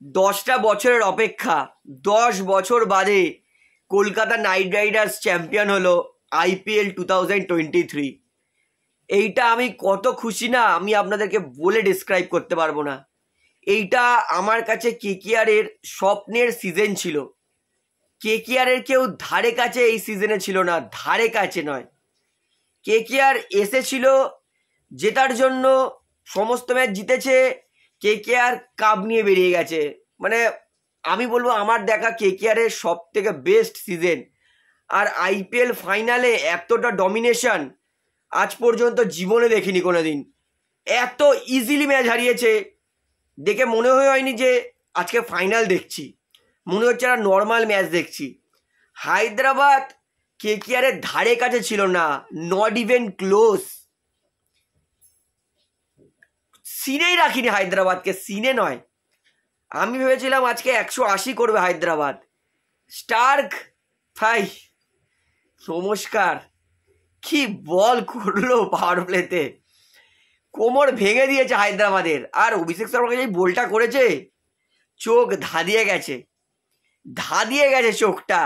10টা বছরের অপেক্ষা, 10 বছর বাদে কলকাতা নাইট রাইডার্স চ্যাম্পিয়ন হলো IPL 2023। এইটা আমি কত খুশি না, আমি আপনাদেরকে বলে ডিসক্রাইব করতে পারবো না। এইটা আমার কাছে KKR-এর স্বপ্নের সিজন ছিল। KKR-এর কেউ ধারে কাছে এই সিজনে ছিল না, ধারে কাছে নয়। KKR এসেছিল জেতার জন্য, সমস্ত ম্যাচ জিতেছে, KKR কাপ নিয়ে বেরিয়ে গেছে। মানে আমি বলবো আমার দেখা KKR-এর সব থেকে বেস্ট সিজন। আর IPL ফাইনালে এতটা ডমিনেশন আজ পর্যন্ত জীবনে দেখিনি কোনোদিন। এত ইজিলি ম্যাচ হারিয়েছে, দেখে মনে হয়নি যে আজকে ফাইনাল দেখছি, মনে হচ্ছে একটা নর্মাল ম্যাচ দেখছি। হায়দ্রাবাদ KKR-এর ধারে কাছে ছিল না, নট ইভেন ক্লোজ। সিনেই রাখিনি হায়দ্রাবাদকে, সিনে নয়। আমি ভেবেছিলাম আজকে 180 করবে হায়দ্রাবাদ। স্টার্ক ভাই নমস্কার, কি বল করলো পাওয়ার প্লেতে, কোমর ভেঙে দিয়েছে হায়দ্রাবাদের। আর অভিষেক শর্মাকে যে বলটা করেছে, চোখ ধাঁধিয়ে গেছে, ধাঁধিয়ে গেছে চোখটা।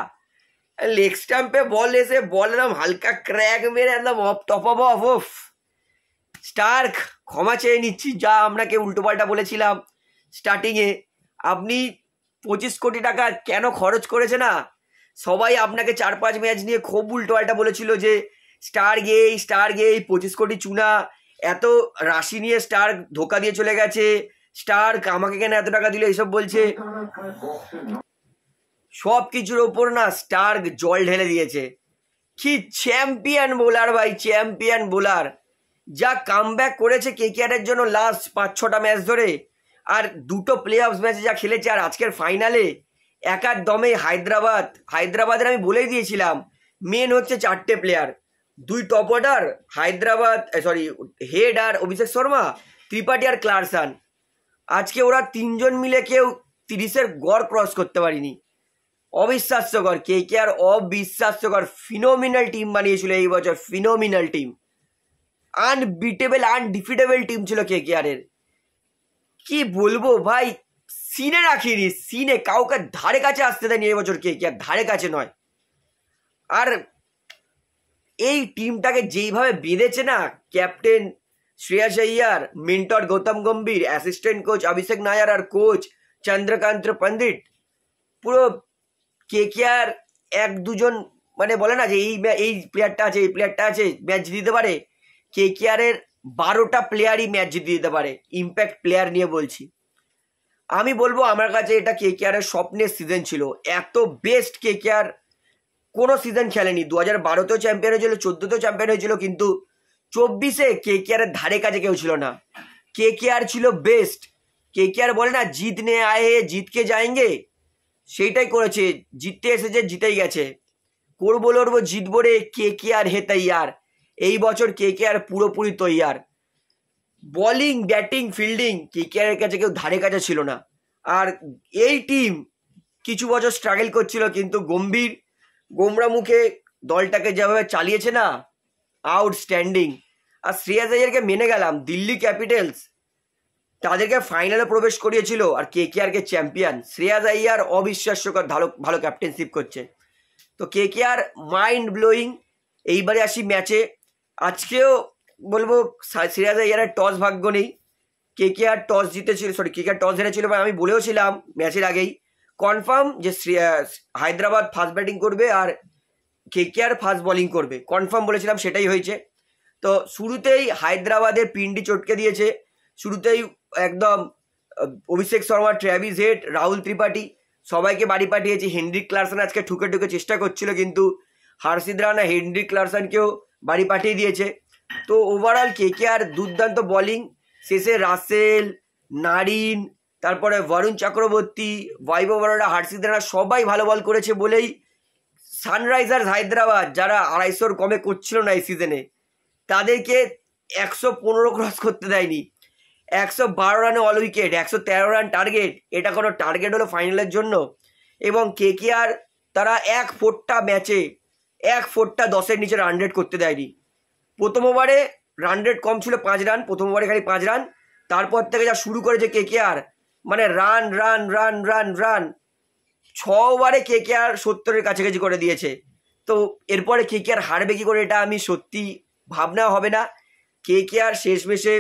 লেগ স্টাম্পে বল এসে বল একদম হালকা ক্র্যাক মেরে একদম টপ অফ। স্টার্ক ক্ষমা চেয়ে নিচ্ছি, যা আপনাকে উল্টোপাল্টা বলেছিলাম স্টার্টিংয়ে। আপনি 25 কোটি টাকা কেন খরচ করেছে না, সবাই আপনাকে 4-5 ম্যাচ নিয়ে খুব উল্টোপাল্টা বলেছিল যে স্টার গেই 25 কোটি চুনা, এত রাশি নিয়ে স্টার ধোকা দিয়ে চলে গেছে, স্টার আমাকে কেন এত টাকা দিল, এইসব বলছে। সব কিছুর ওপর না স্টার জল ঢেলে দিয়েছে। কি চ্যাম্পিয়ন বোলার ভাই, চ্যাম্পিয়ন বোলার। যা কামব্যাক করেছে KKR-এর জন্য লাস্ট 5-6টা ম্যাচ ধরে, আর দুটো প্লে অফ ম্যাচে যা খেলেছে, আর আজকের ফাইনালে একার দমে হায়দ্রাবাদের আমি বলেই দিয়েছিলাম মেন হচ্ছে 4টে প্লেয়ার, 2 টপ অর্ডার হেড আর অভিষেক শর্মা, ত্রিপাঠী আর ক্লার্কসন। আজকে ওরা 3জন মিলে কেউ 30-এর গড় ক্রস করতে পারিনি। অবিশ্বাস্যকর, KKR অবিশ্বাস্যকর। ফিনোমিনাল টিম বানিয়েছিল এই বছর, ফিনোমিনাল টিম, আনবিটেবল আনডিফিটেবল টিম ছিল KKR-এর। কি বলবো ভাই, সিনে রাখিনি, সিনে কাউকে ধারে কাছে আসতে দেয়নি এই বছর KKR, ধারে কাছে নয়। আর এই টিমটাকে যেইভাবে বেঁধেছে না captain Shreyas Iyer, mentor Gautam Gambhir, assistant coach অভিষেক নায়ার আর কোচ চন্দ্রকান্ত পণ্ডিত, পুরো KKR 1-2জন মানে বলে না যে এই প্লেয়ারটা আছে, এই প্লেয়ারটা আছে, ম্যাচ জিতে দিতে পারে। KKR-এর 12টা প্লেয়ারই ম্যাচ জিতে দিতে পারে, ইম্প্যাক্ট প্লেয়ার নিয়ে বলছি। আমি বলবো আমার কাছে এটা KKR-এর স্বপ্নের সিজন ছিল। এত বেস্ট KKR কোনো সিজন খেলেনি। 2012-তেও চ্যাম্পিয়ন হয়েছিল, 14-তেও চ্যাম্পিয়ন হয়েছিল, কিন্তু 24-এ KKR-এর ধারে কাছে কেউ ছিল না। KKR ছিল বেস্ট। KKR বলে না জিতনে আয়ে হে জিতকে যায়েঙ্গে, সেইটাই করেছে, জিততে এসেছে, জিতেই গেছে। করবো লড়বো জিতবো রে, KKR হে তৈয়ার। এই বছর KKR পুরোপুরি তৈয়ার। বলিং ব্যাটিং ফিল্ডিং KKR-এর কাছে কেউ ধারে কাছে ছিল না। আর এই টিম কিছু বছর স্ট্রাগল করছিল, কিন্তু গোমরা মুখে দলটাকে যেভাবে চালিয়েছে না, আউটস্ট্যান্ডিং। আর শ্রেয়াস আইয়ারকে মেনে গেলাম, দিল্লি ক্যাপিটালস তাদেরকে ফাইনালে প্রবেশ করিয়েছিল আর KKR-কে চ্যাম্পিয়ন। শ্রেয়াস আইয়ার অবিশ্বাস্যকর ভালো ক্যাপ্টেনশিপ করছে। তো KKR মাইন্ড ব্লোয়িং। এইবারে আসি ম্যাচে। আজকেও বলবো শ্রেয়াস আইয়ারের টস ভাগ্য নেই। KKR টস হেরেছিল। আমি বলেওছিলাম ম্যাচের আগেই কনফার্ম যে হায়দ্রাবাদ ফার্স্ট ব্যাটিং করবে আর KKR ফার্স্ট বোলিং করবে, কনফার্ম বলেছিলাম, সেটাই হয়েছে। তো শুরুতেই হায়দ্রাবাদের পিন্ডি চটকে দিয়েছে। শুরুতেই একদম অভিষেক শর্মা, ট্র্যাভিস হেড, রাহুল ত্রিপাঠী সবাইকে বাড়ি পাঠিয়েছে। হেনরিক ক্লার্কসন আজকে ঠুকে চেষ্টা করছিল, কিন্তু হর্ষিত রানা হেনরিক ক্লার্কসনকেও বাড়ি পাঠিয়ে দিয়েছে। তো ওভারঅল KKR দুর্দান্ত বোলিং। শেষে রাসেল, নারিন, তারপরে বরুণ চক্রবর্তী, বৈভব অরোরা, হর্ষিত রানা সবাই ভালো বল করেছে বলেই সানরাইজার্স হায়দ্রাবাদ, যারা 250-র কমে করছিল না এই সিজনে, তাদেরকে 115 ক্রস করতে দেয়নি। 112 রানে অল উইকেট, 113 রান টার্গেট। এটা কোনো টার্গেট হলো ফাইনালের জন্য? এবং KKR তারা 1-4টা ম্যাচে 10-এর নিচে রান রেট করতে দেয়নি। প্রথম ওভারে রান রেট কম ছিল 5 রান, প্রথম ওভারে খালি 5 রান। তারপর থেকে যা শুরু করেছে KKR, মানে run run run run run 6 ওভারে KKR 70-এর কাছাকাছি করে দিয়েছে। তো এরপরে KKR হারবে কি করে এটা আমি সত্যি ভাবনা হবে না। KKR শেষমেশে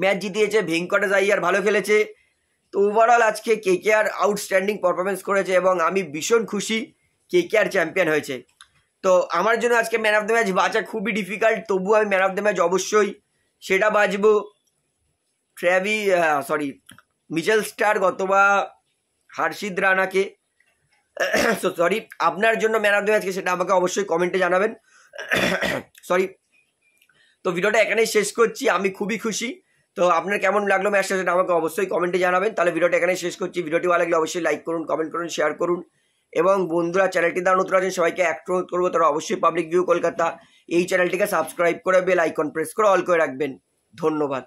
ম্যাচ জিতিয়েছে, ভেঙ্কটেশ আইয়ার ভালো খেলেছে। তো ওভারঅল আজকে KKR আউটস্ট্যান্ডিং পারফরমেন্স করেছে এবং আমি ভীষণ খুশি KKR চ্যাম্পিয়ন হয়েছে। তো আমার জন্য আজকে ম্যান অফ দ্য ম্যাচ বাঁচা খুবই ডিফিকাল্ট, তবুও আমি ম্যান অফ দ্য ম্যাচ অবশ্যই সেটা বাঁচবো মিচেল স্টার্ক অথবা হর্ষিত রানাকে। সরি, আপনার জন্য ম্যান অফ দ্য ম্যাচকে সেটা আমাকে অবশ্যই কমেন্টে জানাবেন। সরি। তো ভিডিওটা এখানেই শেষ করছি, আমি খুবই খুশি। তো আপনার কেমন লাগলো ম্যাচটা সেটা আমাকে অবশ্যই কমেন্টে জানাবেন। তাহলে ভিডিওটা এখানেই শেষ করছি। ভিডিওটি ভালো লাগলে অবশ্যই লাইক করুন, কমেন্ট করুন, শেয়ার করুন এবং বন্ধুরা চ্যানেলটি দ্বারা নতুন আছেন সবাইকে অনুরোধ করবো তারা অবশ্যই পাবলিক ভিউ কলকাতা এই চ্যানেলটিকে সাবস্ক্রাইব করে বেল আইকন প্রেস করে অল করে রাখবেন। ধন্যবাদ।